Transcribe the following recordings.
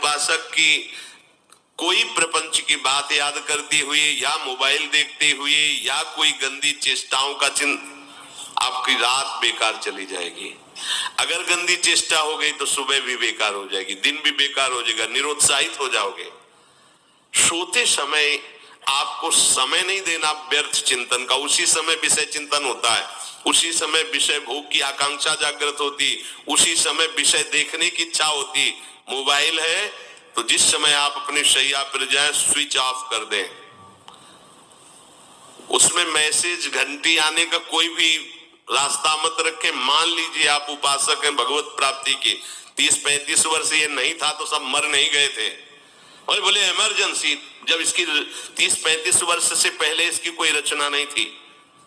उपासक की कोई प्रपंच की बात याद करते हुए या मोबाइल देखते हुए या कोई गंदी चेष्टाओं का चिंतन, आपकी रात बेकार चली जाएगी। अगर गंदी चेष्टा हो गई तो सुबह भी बेकार हो जाएगी, दिन भी बेकार हो जाएगा, निरुत्साहित हो जाओगे। सोते समय आपको समय नहीं देना व्यर्थ चिंतन का। उसी समय विषय चिंतन होता है, उसी समय विषय भोग की आकांक्षा जागृत होती, उसी समय विषय देखने की इच्छा होती। मोबाइल है तो जिस समय आप अपनी शैया पर जाए स्विच ऑफ कर दें। उसमें मैसेज घंटी आने का कोई भी रास्ता मत रखें। मान लीजिए आप उपासक हैं भगवत प्राप्ति के, 30-35 वर्ष ये नहीं था तो सब मर नहीं गए थे। और बोले इमरजेंसी, जब इसकी 30-35 वर्ष से पहले इसकी कोई रचना नहीं थी,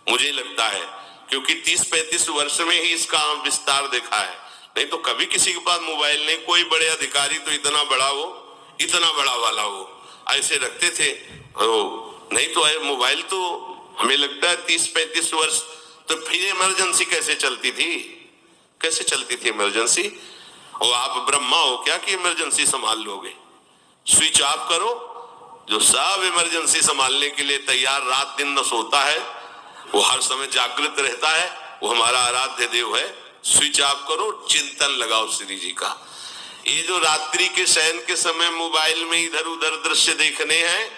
मुझे लगता है, क्योंकि 30-35 वर्ष में ही इसका विस्तार देखा है। नहीं तो कभी किसी के पास मोबाइल नहीं। कोई बड़े अधिकारी तो इतना बड़ा हो, इतना बड़ा वाला हो, ऐसे रखते थे। नहीं तो मोबाइल तो हमें लगता है 30-35 वर्ष। तो फिर इमरजेंसी कैसे चलती थी? कैसे चलती थी इमरजेंसी? और आप ब्रह्मा हो क्या कि इमरजेंसी संभाल लोगे? स्विच ऑफ करो। जो सब इमरजेंसी संभालने के लिए तैयार, रात दिन न सोता है, वो हर समय जागृत रहता है, वो हमारा आराध्य देव है। स्विच ऑफ करो, चिंतन लगाओ श्री जी का। ये जो रात्रि के शयन के समय मोबाइल में इधर उधर दृश्य देखने हैं,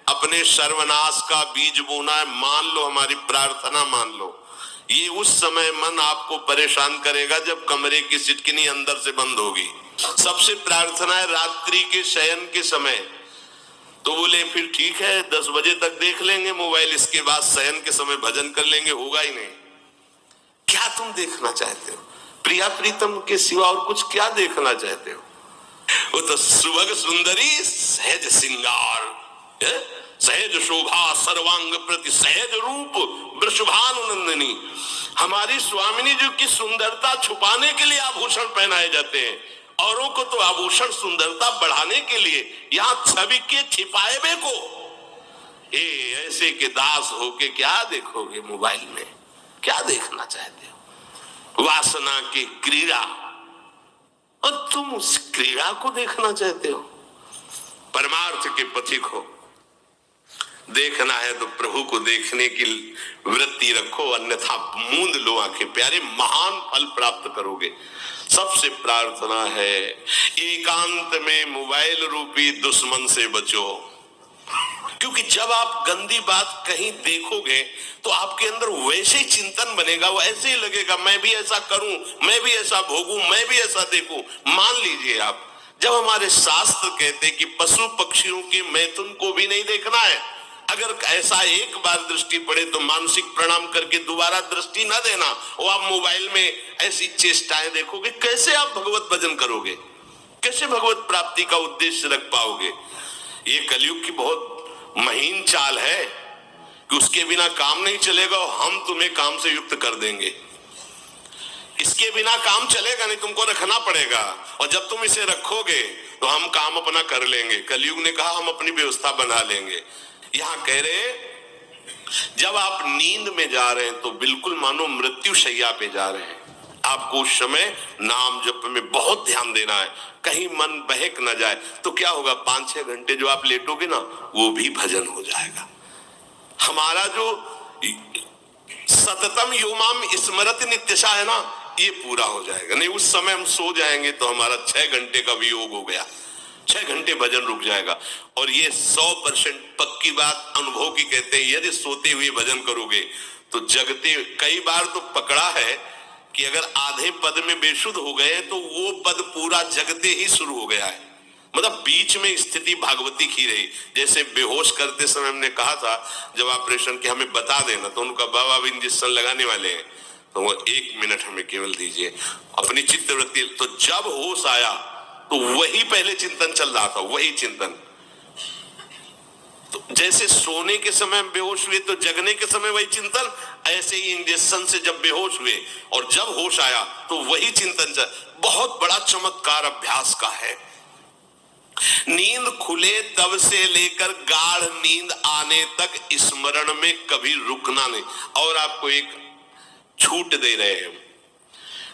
अपने सर्वनाश का बीज बोना है। मान लो, हमारी प्रार्थना मान लो, ये उस समय मन आपको परेशान करेगा जब कमरे की सिटकिनी अंदर से बंद होगी। सबसे प्रार्थना है रात्रि के शयन के समय। तो बोले फिर ठीक है 10 बजे तक देख लेंगे मोबाइल, इसके बाद शयन के समय भजन कर लेंगे। होगा ही नहीं। क्या तुम देखना चाहते हो? प्रिया प्रीतम के सिवा और कुछ क्या देखना चाहते हो? वो तो सुभग सुंदरी सहज सिंगार, सहज शोभा सर्वांग प्रति सहज रूप वृषभानुनंदिनी। हमारी स्वामिनी जी की सुंदरता छुपाने के लिए आभूषण पहनाए जाते हैं, औरों को तो आभूषण सुंदरता बढ़ाने के लिए। यहाँ छवि के छिपाए बे को ऐसे के दास होके क्या देखोगे मोबाइल में? क्या देखना चाहते हो? वासना की क्रीड़ा, और तुम उस क्रीड़ा को देखना चाहते हो। परमार्थ के पथिक हो, देखना है तो प्रभु को देखने की वृत्ति रखो, अन्यथा मूंद लो आंखें। प्यारे, महान फल प्राप्त करोगे। सबसे प्रार्थना है एकांत में मोबाइल रूपी दुश्मन से बचो, क्योंकि जब आप गंदी बात कहीं देखोगे तो आपके अंदर वैसे ही चिंतन बनेगा, वो ऐसे ही लगेगा मैं भी ऐसा करूं, मैं भी ऐसा भोगूं, मैं भी ऐसा देखूं। मान लीजिए आप, जब हमारे शास्त्र कहते कि पशु पक्षियों के मैथुन को भी नहीं देखना है, अगर ऐसा एक बार दृष्टि पड़े तो मानसिक प्रणाम करके दोबारा दृष्टि ना देना। और आप मोबाइल में ऐसी चेष्टाएं देखोगे, कैसे आप भगवत भजन करोगे? कैसे भगवत प्राप्ति का उद्देश्य रख पाओगे? ये कलयुग की बहुत महीन चाल है कि उसके बिना काम नहीं चलेगा और हम तुम्हें काम से युक्त कर देंगे। इसके बिना काम चलेगा नहीं, तुमको रखना पड़ेगा, और जब तुम इसे रखोगे तो हम काम अपना कर लेंगे। कलयुग ने कहा हम अपनी व्यवस्था बना लेंगे। यहां कह रहे जब आप नींद में जा रहे हैं तो बिल्कुल मानो मृत्यु शैया पे जा रहे हैं। आपको उस समय नाम जप में बहुत ध्यान देना है, कहीं मन बहक ना जाए। तो क्या होगा, 5-6 घंटे जो आप लेटोगे ना, वो भी भजन हो जाएगा। हमारा जो सततम योमाम स्मरति नित्यशा है ना, ये पूरा हो जाएगा। नहीं, उस समय हम सो जाएंगे तो हमारा 6 घंटे का वियोग हो गया, 6 घंटे भजन रुक जाएगा। और ये 100% पक्की बात अनुभव की कहते हैं, यदि सोते हुए भजन करोगे तो जगते, कई बार तो पकड़ा है कि अगर आधे पद में बेसुध हो गए तो वो पद पूरा जगते ही शुरू हो गया है, मतलब बीच में स्थिति भागवती की रही। जैसे बेहोश करते समय हमने कहा था जब ऑपरेशन के हमें बता देना, तो उनका बाबा अब इंजेक्शन लगाने वाले हैं, तो वो 1 मिनट हमें केवल दीजिए अपनी चित्तवृत्ति। तो जब होश आया तो वही पहले चिंतन चल रहा था, वही चिंतन। तो जैसे सोने के समय बेहोश हुए तो जगने के समय वही चिंतन, ऐसे ही इंजेक्शन से जब बेहोश हुए और जब होश आया तो वही चिंतन चल। बहुत बड़ा चमत्कार अभ्यास का है। नींद खुले तब से लेकर गाढ़ नींद आने तक स्मरण में कभी रुकना नहीं। और आपको एक छूट दे रहे हैं,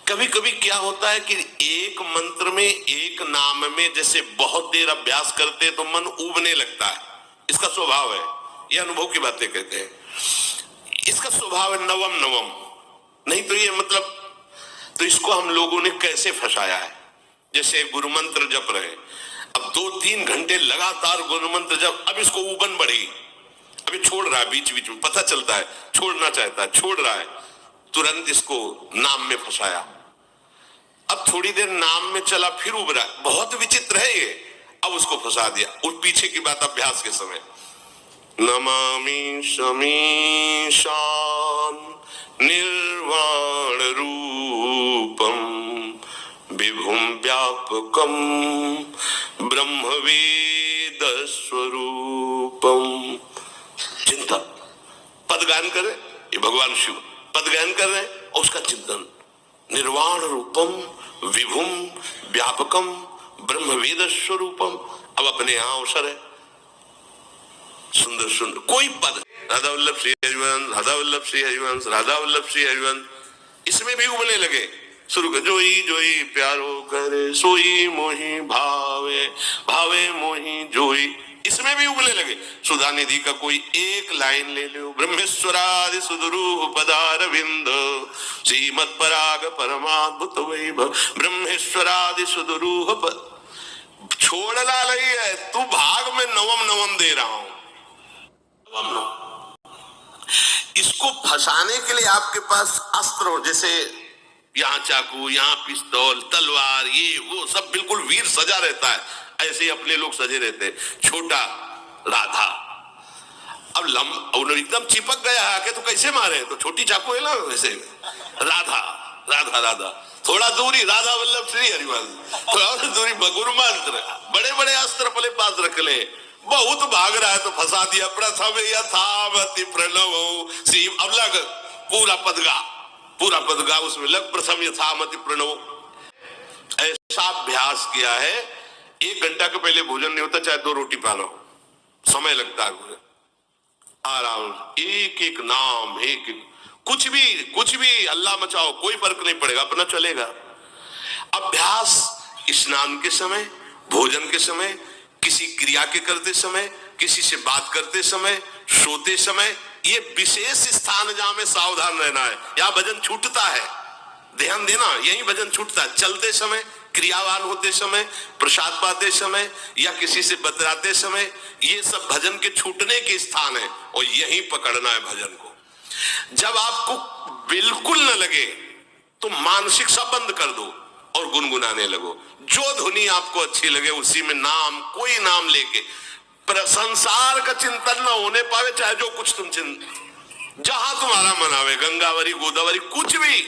कभी कभी क्या होता है कि एक मंत्र में, एक नाम में जैसे बहुत देर अभ्यास करते तो मन उबने लगता है। इसका स्वभाव है, ये अनुभव की बातें कहते हैं। इसका स्वभाव है नवम नवम, नहीं तो ये मतलब, तो इसको हम लोगों ने कैसे फंसाया है। जैसे गुरु मंत्र जप रहे, अब 2-3 घंटे लगातार गुरु मंत्र जप, अब इसको उबन बढ़ी, अभी छोड़ रहा है, बीच बीच में पता चलता है छोड़ना चाहता है, छोड़ रहा है, तुरंत इसको नाम में फंसाया। अब थोड़ी देर नाम में चला, फिर उबरा, बहुत विचित्र है ये, अब उसको फंसा दिया। उस पीछे की बात अभ्यास के समय, नमामि समीशान निर्वाण रूपम विभुम व्यापकम ब्रह्मवेद स्वरूपम। चिंतन, पदगान कर रहे, ये भगवान शिव पदगान कर रहे हैं और उसका चिंतन, निर्वाण रूपम विभुम व्यापकम ब्रह्मवेद स्वरूपम। अब अपने यहां अवसर है, सुंदर सुंदर कोई पद, राधा वल्लभ श्री हरिवंश, राधा वल्लभ श्री हरिवंश, राधा वल्लभ श्री हरिवंश, इसमें भी उबलने लगे शुरू कर, जोई जोई प्यारो करे सोई मोही भावे, भावे मोही जोई, इसमें भी उबलने लगे। सुधा निधि का कोई एक लाइन ले लो, ब्रह्मेश्वरादि सुदुरूह पदारविंद श्रीमद पराग परमाद्भुत वैभव, ब्रह्मेश्वरादि सुदुरूह छोड़ना नहीं है, तू भाग में नवम नवम दे रहा हूं। इसको फंसाने के लिए आपके पास अस्त्र हो, जैसे यहाँ चाकू, यहाँ पिस्तौल, तलवार, ये वो सब बिल्कुल वीर सजा रहता है, ऐसे ही अपने लोग सजे रहते हैं। छोटा राधा, अब एकदम चिपक गया आके तो कैसे मारे, तो छोटी चाकू है ना वैसे, राधा राधा राधा, थोड़ा दूरी राधा वल्लभ श्री हरिवंश, थोड़ा दूरी गुरु मंत्र, बड़े बड़े अस्त्र अपने पास रख ले, बहुत भाग रहा है तो फंसा दिया। प्रथम यथावति प्रणव श्री, अब लग पूरा पदगा, पूरा पदगा उसमें लग, प्रथम यथामति प्रणव। ऐसा अभ्यास किया है, 1 घंटा के पहले भोजन नहीं होता, चाहे 2 रोटी पाना हो, समय लगता है आराम, एक एक नाम, एक कुछ भी अल्लाह मचाओ, कोई फर्क नहीं पड़ेगा, अपना चलेगा। अभ्यास स्नान के समय, भोजन के समय, किसी क्रिया के करते समय, किसी से बात करते समय, सोते समय, ये विशेष स्थान जहां में सावधान रहना है। यहाँ भजन छूटता है, ध्यान देना, यही भजन छूटता है। चलते समय, क्रियावान होते समय, प्रसाद पाते समय या किसी से बतराते समय, ये सब भजन के छूटने के स्थान है और यही पकड़ना है भजन को। जब आपको बिल्कुल न लगे तो मानसिक सब बंद कर दो और गुनगुनाने लगो। जो धुनी आपको अच्छी लगे उसी में नाम, कोई नाम लेके, संसार का चिंतन न होने पावे, चाहे जो कुछ तुम जहां तुम्हारा मन आवे, गंगावरी गोदावरी कुछ भी,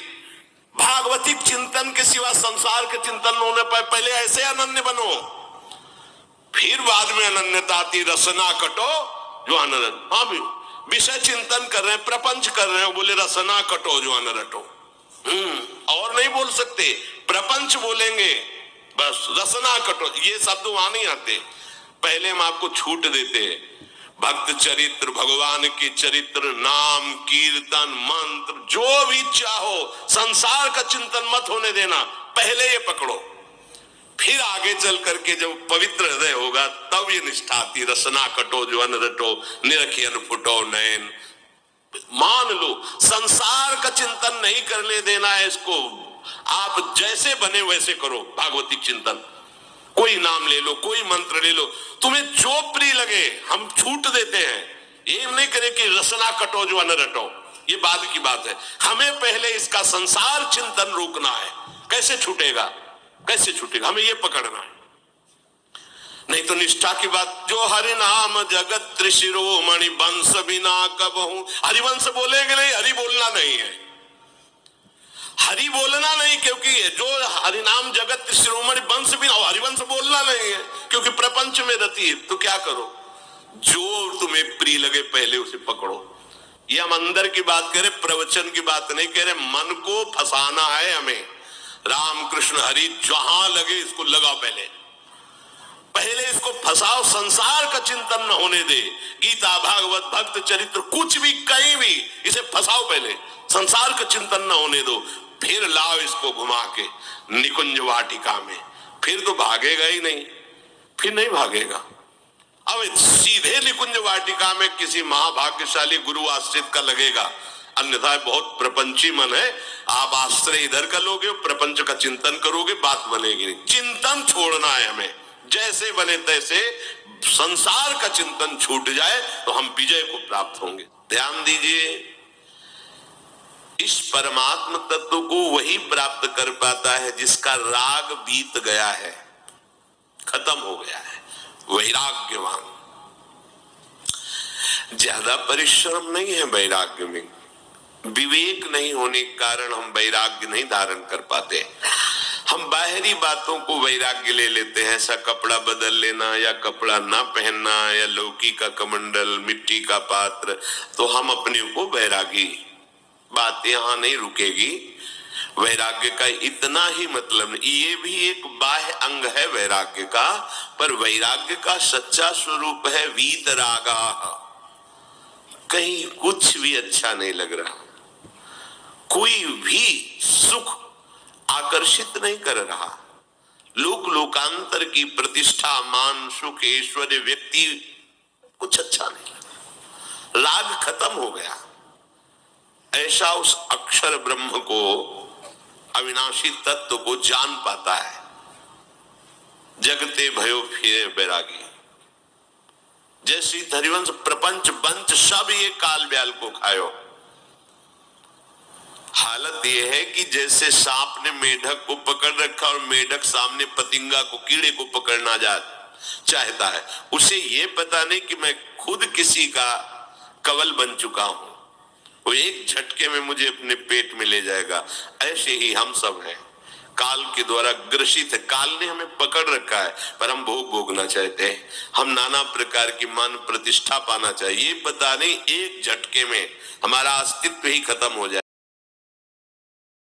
भागवतिक चिंतन के सिवा संसार के चिंतन न होने पाए। पहले ऐसे अनन्य बनो, फिर बाद में अनन्यता आती, रसना कटो जो अनरट। हाँ भी विषय चिंतन कर रहे हैं, प्रपंच कर रहे हैं, बोले रसना कटो जो अनरटो, और नहीं बोल सकते, प्रपंच बोलेंगे बस, रसना कटो, ये शब्द वहां नहीं आते। पहले हम आपको छूट देते, भक्त चरित्र, भगवान के चरित्र, नाम, कीर्तन, मंत्र, जो भी चाहो, संसार का चिंतन मत होने देना, पहले ये पकड़ो, फिर आगे चल करके जब पवित्र हृदय होगा तब ये निष्ठा आती, रसना कटो जो अन रटो, निरखियन फुटो नयन। मान लो संसार का चिंतन नहीं करने देना है इसको, आप जैसे बने वैसे करो भागवतिक चिंतन, कोई नाम ले लो, कोई मंत्र ले लो, तुम्हें जो प्रिय लगे, हम छूट देते हैं। ये नहीं करे कि रसना कटो जो अन रटो, ये बाद की बात है। हमें पहले इसका संसार चिंतन रोकना है। कैसे छूटेगा, कैसे छूटेगा, हमें ये पकड़ना है। नहीं तो निष्ठा की बात, जो हरि नाम जगत त्रिशिरोमणि वंश बिना कबहू, हरिवंश बोलेंगे नहीं, हरि बोलना नहीं है, हरि बोलना नहीं, क्योंकि जो हरिनाम जगत त्रिशिरोमणि वंश बिना, हरिवंश बोलना नहीं है क्योंकि प्रपंच में रति है। तो क्या करो, जो तुम्हें प्रिय लगे पहले उसे पकड़ो। ये हम अंदर की बात कह रहे, प्रवचन की बात नहीं कह रहे, मन को फंसाना है हमें। राम कृष्ण हरि जहां लगे इसको लगाओ, पहले इसको फंसाओ, संसार का चिंतन न होने दे। गीता, भागवत, भक्त चरित्र, कुछ भी कहीं भी इसे फंसाओ, पहले संसार का चिंतन न होने दो। फिर लाओ इसको घुमा के निकुंज वाटिका में, फिर तो भागेगा ही नहीं, फिर नहीं भागेगा। अब सीधे निकुंज वाटिका में किसी महाभाग्यशाली गुरु आश्रित का लगेगा, अन्यथा बहुत प्रपंची मन है। आप आश्रय इधर का लोगे, प्रपंच का चिंतन करोगे, बात बनेगी नहीं। चिंतन छोड़ना है हमें, जैसे बने तैसे संसार का चिंतन छूट जाए तो हम विजय को प्राप्त होंगे। ध्यान दीजिए, इस परमात्म तत्व को वही प्राप्त कर पाता है जिसका राग बीत गया है, खत्म हो गया है, वैराग्यवान। ज्यादा परिश्रम नहीं है वैराग्य में, विवेक नहीं होने के कारण हम वैराग्य नहीं धारण कर पाते। हम बाहरी बातों को वैराग्य ले लेते हैं, ऐसा कपड़ा बदल लेना या कपड़ा ना पहनना या लौकी का कमंडल, मिट्टी का पात्र, तो हम अपने को वैरागी। बात यहां नहीं रुकेगी। वैराग्य का इतना ही मतलब नहीं, ये भी एक बाह्य अंग है वैराग्य का, पर वैराग्य का सच्चा स्वरूप है वीतरागा। कहीं कुछ भी अच्छा नहीं लग रहा, कोई भी सुख आकर्षित नहीं कर रहा, लोक लोकांतर की प्रतिष्ठा, मान, सुख, ऐश्वर्य, व्यक्ति, कुछ अच्छा नहीं लगा, राग खत्म हो गया। ऐसा उस अक्षर ब्रह्म को, अविनाशी तत्व को जान पाता है। जगते भयो फिरे बैरागी। जैसे हरिवंश प्रपंच बंच सब ये काल ब्याल को खायो। हालत यह है कि जैसे सांप ने मेढक को पकड़ रखा और मेढक सामने पतिंगा को, कीड़े को पकड़ना चाहता है, उसे ये पता नहीं कि मैं खुद किसी का कवल बन चुका हूं, वो एक झटके में मुझे अपने पेट में ले जाएगा। ऐसे ही हम सब हैं, काल के द्वारा ग्रसित है। काल ने हमें पकड़ रखा है, पर हम भोग भोगना चाहते हैं, हम नाना प्रकार की मान प्रतिष्ठा पाना चाहिए। पता नहीं एक झटके में हमारा अस्तित्व ही खत्म हो जाए।